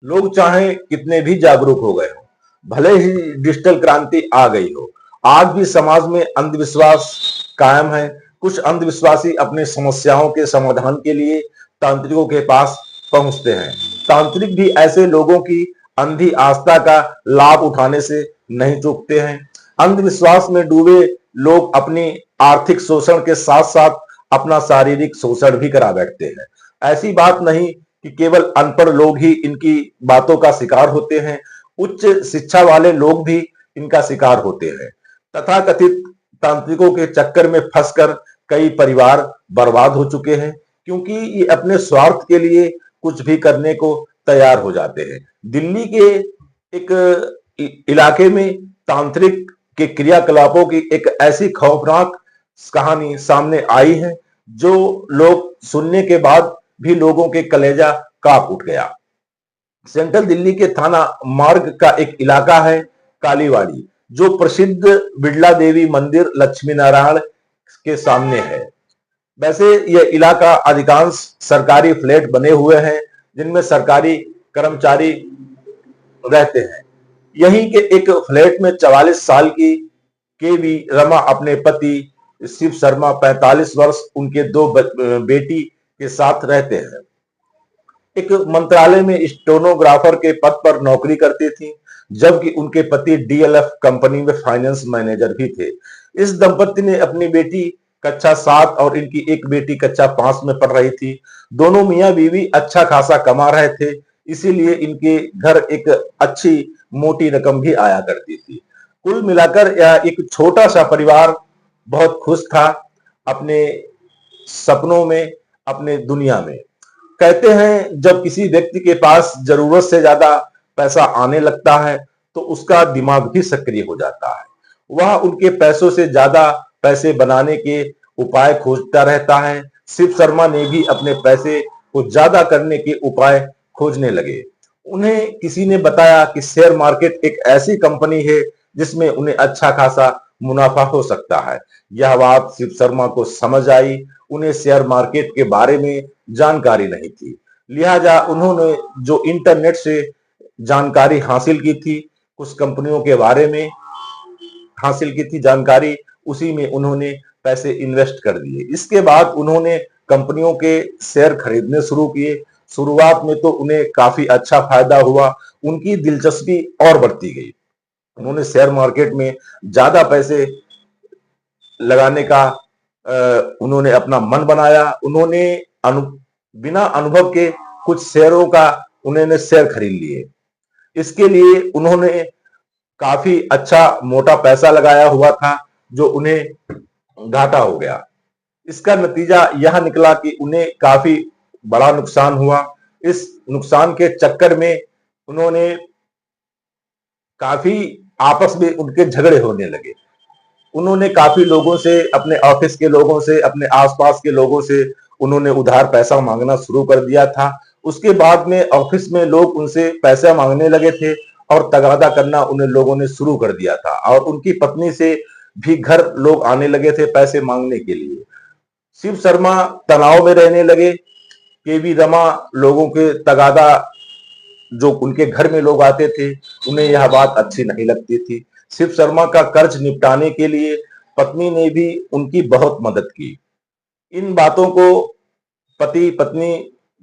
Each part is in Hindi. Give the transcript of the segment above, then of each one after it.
लोग चाहे कितने भी जागरूक हो गए हो, भले ही डिजिटल क्रांति आ गई हो, आज भी समाज में अंधविश्वास कायम है। कुछ अंधविश्वासी अपने समस्याओं के समाधान के लिए तांत्रिकों के पास पहुंचते हैं। तांत्रिक भी ऐसे लोगों की अंधी आस्था का लाभ उठाने से नहीं चूकते हैं। अंधविश्वास में डूबे लोग अपनी आर्थिक शोषण के साथ साथ अपना शारीरिक शोषण भी करा बैठते हैं। ऐसी बात नहीं कि केवल अनपढ़ लोग ही इनकी बातों का शिकार होते हैं, उच्च शिक्षा वाले लोग भी इनका शिकार होते हैं। तथाकथित तांत्रिकों के चक्कर में फंसकर कई परिवार बर्बाद हो चुके हैं, क्योंकि ये अपने स्वार्थ के लिए कुछ भी करने को तैयार हो जाते हैं। दिल्ली के एक इलाके में तांत्रिक के क्रियाकलापों की एक ऐसी खौफनाक कहानी सामने आई है जो लोग सुनने के बाद भी लोगों के कलेजा कांप उठ गया। सेंट्रल दिल्ली के थाना मार्ग का एक इलाका है कालीवाड़ी, जो प्रसिद्ध बिड़ला देवी मंदिर लक्ष्मी नारायण के सामने है। वैसे यह इलाका अधिकांश सरकारी फ्लैट बने हुए हैं, जिनमें सरकारी कर्मचारी रहते हैं। यहीं के एक फ्लैट में 44 साल की केवी रमा अपने पति शिव शर्मा 45 वर्ष उनके दो बेटी के साथ रहते हैं। एक मंत्रालय में स्टेनोग्राफर के पद पर नौकरी करती थी, जबकि उनके पति डीएलएफ कंपनी में फाइनेंस मैनेजर भी थे। इस दंपति ने अपनी बेटी कक्षा 7 और इनकी एक बेटी कक्षा 5 में पढ़ रही थी। दोनों मियां बीवी अच्छा खासा कमा रहे थे, इसीलिए इनके घर एक अच्छी मोटी रकम भी आया करती थी। कुल मिलाकर यह एक छोटा सा परिवार बहुत खुश था अपने सपनों में, अपने दुनिया में। कहते हैं जब किसी व्यक्ति के पास जरूरत से ज्यादा पैसा आने लगता है तो उसका दिमाग भी सक्रिय हो जाता है। वह उनके पैसों से ज्यादा पैसे बनाने के उपाय खोजता रहता है। शिव शर्मा ने भी अपने पैसे को ज्यादा करने के उपाय खोजने लगे। उन्हें किसी ने बताया कि शेयर मार्केट एक ऐसी कंपनी है जिसमें उन्हें अच्छा खासा मुनाफा हो सकता है। यह बात शिव शर्मा को समझ आई। उन्हें शेयर मार्केट के बारे में जानकारी नहीं थी, लिहाजा उन्होंने जो इंटरनेट से जानकारी हासिल की थी, कुछ कंपनियों के बारे में हासिल की थी जानकारी, उसी में उन्होंने पैसे इन्वेस्ट कर दिए। इसके बाद उन्होंने कंपनियों के शेयर खरीदने शुरू किए। शुरुआत में तो उन्हें काफी अच्छा फायदा हुआ, उनकी दिलचस्पी और बढ़ती गई। उन्होंने शेयर मार्केट में ज्यादा पैसे लगाने का उन्होंने अपना मन बनाया। उन्होंने बिना अनुभव के कुछ शेयरों का उन्होंने शेयर खरीद लिए। इसके लिए उन्होंने काफी अच्छा मोटा पैसा लगाया हुआ था, जो उन्हें घाटा हो गया। इसका नतीजा यह निकला कि उन्हें काफी बड़ा नुकसान हुआ। इस नुकसान के चक्कर में उन्होंने काफी आपस में उनके झगड़े होने लगे। उन्होंने काफी लोगों से, अपने ऑफिस के लोगों से, अपने आसपास के लोगों से उन्होंने उधार पैसा मांगना शुरू कर दिया था। उसके बाद में ऑफिस में लोग उनसे पैसा मांगने लगे थे और तगादा करना उन्हें लोगों ने शुरू कर दिया था, और उनकी पत्नी से भी घर लोग आने लगे थे पैसे मांगने के लिए। शिव शर्मा तनाव में रहने लगे। केवी रमा लोगों के तगादा, जो उनके घर में लोग आते थे, उन्हें यह बात अच्छी नहीं लगती थी। शिव शर्मा का कर्ज निपटाने के लिए पत्नी ने भी उनकी बहुत मदद की। इन बातों को पति पत्नी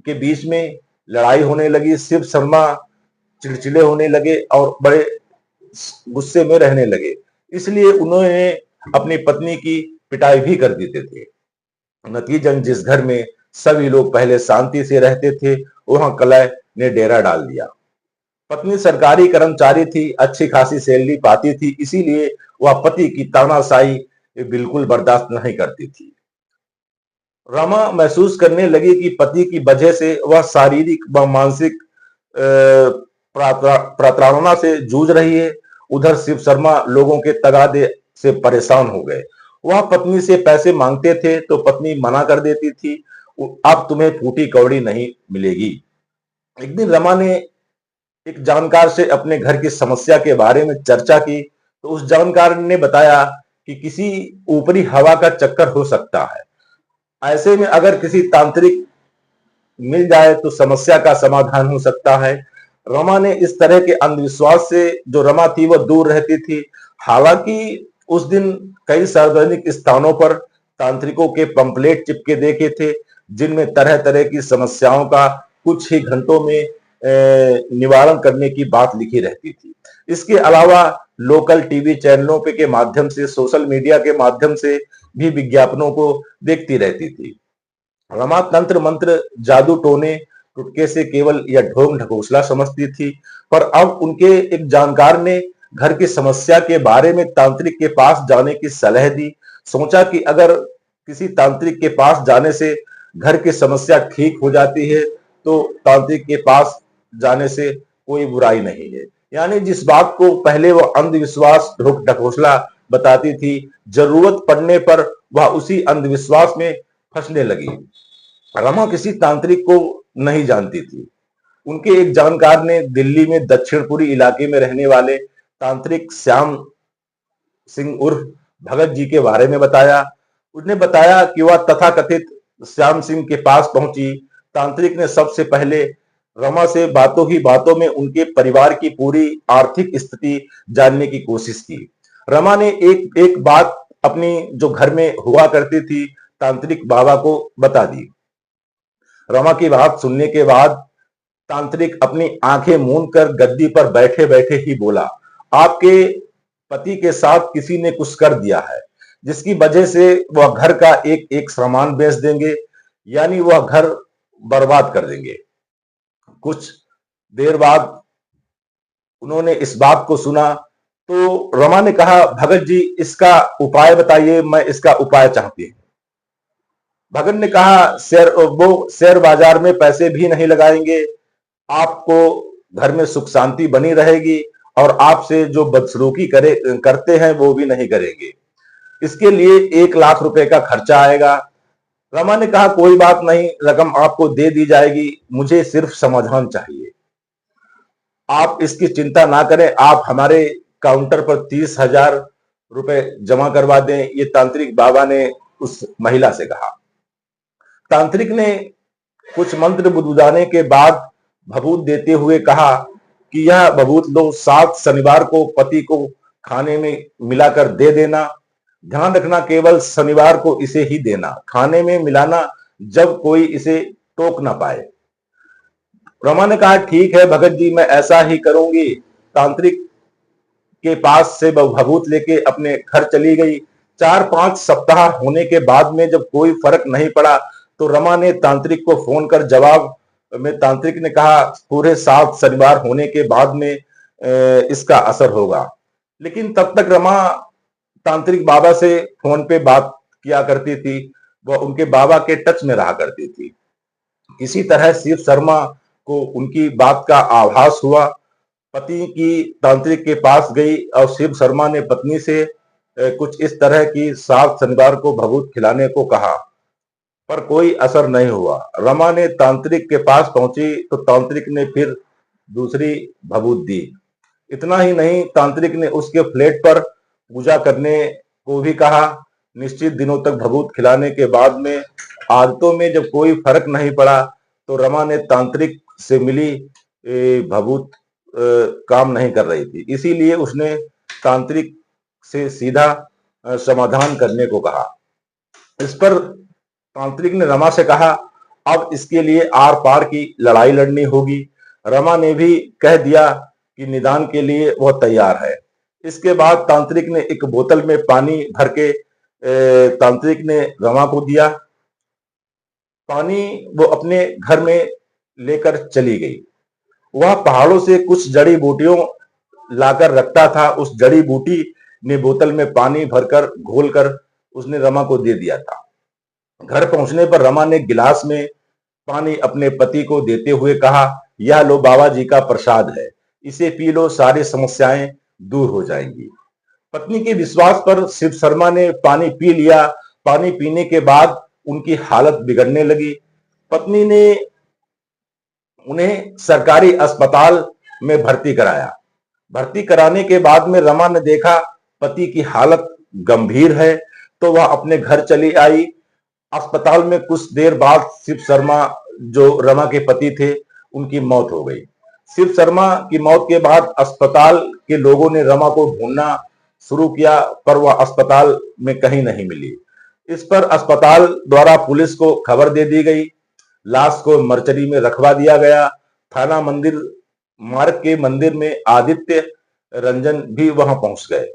के बीच में लड़ाई होने लगी। शिव शर्मा चिड़चिड़े होने लगे और बड़े गुस्से में रहने लगे, इसलिए उन्होंने अपनी पत्नी की पिटाई भी कर देते थे। नतीजन जिस घर में सभी लोग पहले शांति से रहते थे, वहां कलह ने डेरा डाल दिया। पत्नी सरकारी कर्मचारी थी, अच्छी खासी सैलरी पाती थी, इसीलिए वह पति की तानाशाही बिल्कुल बर्दाश्त नहीं करती थी। रमा महसूस करने लगी कि पति की वजह से वह शारीरिक व मानसिक प्रताड़ना से जूझ रही है। उधर शिव शर्मा लोगों के तगादे से परेशान हो गए। वह पत्नी से पैसे मांगते थे तो पत्नी मना कर देती थी, अब तुम्हें फूटी कौड़ी नहीं मिलेगी। एक दिन रमा ने एक जानकार से अपने घर की समस्या के बारे में चर्चा की, तो उस जानकार ने बताया कि किसी ऊपरी हवा का चक्कर हो सकता है। ऐसे में अगर किसी तांत्रिक मिल जाए तो समस्या का समाधान हो सकता है। रमा ने इस तरह के अंधविश्वास से जो रमा थी वह दूर रहती थी। हालांकि उस दिन कई सार्वजनिक स्थानों पर तांत्रिकों के पंपलेट चिपके देखे थे, जिनमें तरह तरह की समस्याओं का कुछ ही घंटों में निवारण करने की बात लिखी रहती थी। इसके अलावा लोकल टीवी चैनलों पे के माध्यम से, सोशल मीडिया के माध्यम से भी विज्ञापनों को देखती रहती थी। रमा तंत्र मंत्र, जादू टोने, टुटके से केवल यह ढोंग ढकोसला समझती थी। पर अब उनके एक जानकार ने घर की समस्या के बारे में तांत्रिक के पास जाने की सलाह दी। सोचा कि अगर किसी तांत्रिक के पास जाने से घर की समस्या ठीक हो जाती है तो तांत्रिक के पास जाने से कोई बुराई नहीं है। यानी जिस बात को पहले वह अंधविश्वास, ढोंग ढकोसला बताती थी, जरूरत पड़ने पर वह उसी अंधविश्वास में फंसने लगी। रमा किसी तांत्रिक को नहीं जानती थी। उनके एक जानकार ने दिल्ली में दक्षिणपुरी इलाके में रहने वाले तांत्रिक श्याम सिंह उर्फ भगत जी के बारे में बताया। उसने बताया कि वह तथाकथित श्याम सिंह के पास पहुंची। तांत्रिक ने सबसे पहले रमा से बातों ही बातों में उनके परिवार की पूरी आर्थिक स्थिति जानने की कोशिश की। रमा ने एक एक बात अपनी जो घर में हुआ करती थी तांत्रिक बाबा को बता दी। रमा की बात सुनने के बाद तांत्रिक अपनी आंखें मूंद कर गद्दी पर बैठे बैठे ही बोला, आपके पति के साथ किसी ने कुछ कर दिया है, जिसकी वजह से वह घर का एक एक सामान बेच देंगे, यानी वह घर बर्बाद कर देंगे। कुछ देर बाद उन्होंने इस बात को सुना तो रमा ने कहा, भगत जी इसका उपाय बताइए, मैं इसका उपाय चाहती हूँ। भगत ने कहा, वो शेयर बाजार में पैसे भी नहीं लगाएंगे, आपको घर में सुख शांति बनी रहेगी और आपसे जो बदसलूकी करते हैं वो भी नहीं करेंगे। इसके लिए 1 लाख रुपए का खर्चा आएगा। रमा ने कहा, कोई बात नहीं, रकम आपको दे दी जाएगी, मुझे सिर्फ समाधान चाहिए। आप इसकी चिंता ना करें, आप हमारे काउंटर पर 30,000 रुपए जमा करवा दें, ये तांत्रिक बाबा ने उस महिला से कहा। तांत्रिक ने कुछ मंत्र बुदबुदाने के बाद भभूत देते हुए कहा कि यह भभूत लो, 7 शनिवार को पति को खाने में मिलाकर दे देना। ध्यान रखना, केवल शनिवार को इसे ही देना, खाने में मिलाना जब कोई इसे टोक ना पाए। रमा ने कहा, ठीक है भगत जी, मैं ऐसा ही करूंगी। तांत्रिक के पास से भभूत लेके अपने घर चली गई। 4-5 सप्ताह होने के बाद में जब कोई फर्क नहीं पड़ा तो रमा ने तांत्रिक को फोन कर जवाब में तांत्रिक ने कहा, पूरे 7 शनिवार होने के बाद में इसका असर होगा। लेकिन तब तक रमा तांत्रिक बाबा से फोन पे बात किया करती थी, वह उनके बाबा के टच में रहा करती थी। किसी तरह शिव शर्मा को उनकी बात का आभास हुआ। पति की तांत्रिक के पास गई और शिव शर्मा ने पत्नी से कुछ इस तरह की 7 शनिवार को भभूत खिलाने को कहा, पर कोई असर नहीं हुआ। रमा ने तांत्रिक के पास पहुंची तो तांत्रिक ने फिर दूसरी भभूत दी। इतना ही नहीं, तांत्रिक ने उसके फ्लैट पर पूजा करने को भी कहा। निश्चित दिनों तक भभूत खिलाने के बाद में आदतों में जब कोई फर्क नहीं पड़ा तो रमा ने तांत्रिक से मिली भभूत काम नहीं कर रही थी, इसीलिए उसने तांत्रिक से सीधा समाधान करने को कहा। इस पर तांत्रिक ने रमा से कहा, अब इसके लिए आर पार की लड़ाई लड़नी होगी। रमा ने भी कह दिया कि निदान के लिए वह तैयार है। इसके बाद तांत्रिक ने एक बोतल में पानी भर के तांत्रिक ने रमा को दिया। पानी वो अपने घर में लेकर चली गई। वह पहाड़ों से कुछ जड़ी बूटियों लाकर रखता था। उस जड़ी बूटी ने बोतल में पानी भरकर घोलकर उसने रमा को दे दिया था। घर पहुंचने पर रमा ने गिलास में पानी अपने पति को देते हुए कहा, यह लो बाबा जी का प्रसाद है, इसे पी लो, सारी समस्याएं दूर हो जाएंगी। पत्नी के विश्वास पर शिव शर्मा ने पानी पी लिया। पानी पीने के बाद उनकी हालत बिगड़ने लगी। पत्नी ने उन्हें सरकारी अस्पताल में भर्ती कराया। भर्ती कराने के बाद में रमा ने देखा पति की हालत गंभीर है तो वह अपने घर चली आई। अस्पताल में कुछ देर बाद शिव शर्मा जो रमा के पति थे उनकी मौत हो गई। शिव शर्मा की मौत के बाद अस्पताल के लोगों ने रमा को ढूंढना शुरू किया, पर वह अस्पताल में कहीं नहीं मिली। इस पर अस्पताल द्वारा पुलिस को खबर दे दी गई। लाश को मर्चरी में रखवा दिया गया। थाना मंदिर मार्ग के मंदिर में आदित्य रंजन भी वहां पहुंच गए।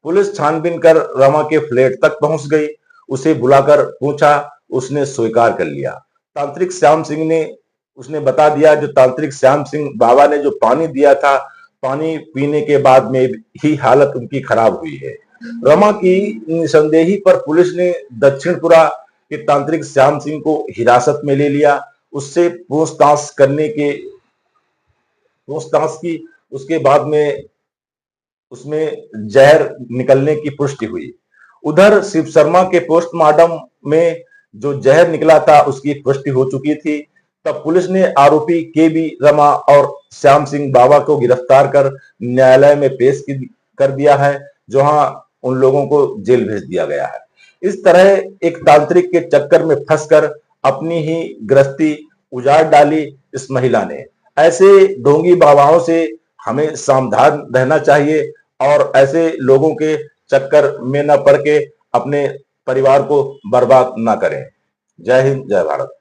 पुलिस छानबीन कर रमा के फ्लैट तक पहुंच गई। उसे बुलाकर पूछा, उसने स्वीकार कर लिया। तांत्रिक श्याम सिंह ने उसने बता दिया, जो तांत्रिक श्याम सिंह बाबा ने जो पानी दिया था, पानी पीने के बाद में ही हालत उनकी खराब हुई है। रमा की निसंदेही पर पुलिस ने दक्षिणपुरा के तांत्रिक श्याम सिंह को हिरासत में ले लिया। उससे पूछताछ की। उसके बाद में उसमें जहर निकलने की पुष्टि हुई। उधर शिव शर्मा के पोस्टमार्टम में जो जहर निकला था उसकी पुष्टि हो चुकी थी। तब पुलिस ने आरोपी के बी रमा और श्याम सिंह बाबा को गिरफ्तार कर न्यायालय में पेश कर दिया है, जहां उन लोगों को जेल भेज दिया गया है। इस तरह एक तांत्रिक के चक्कर में फंसकर अपनी ही गृहस्थी उजाड़ डाली इस महिला ने। ऐसे ढोंगी बाबाओं से हमें सावधान रहना चाहिए और ऐसे लोगों के चक्कर में न पड़ के अपने परिवार को बर्बाद ना करें। जय हिंद, जय भारत।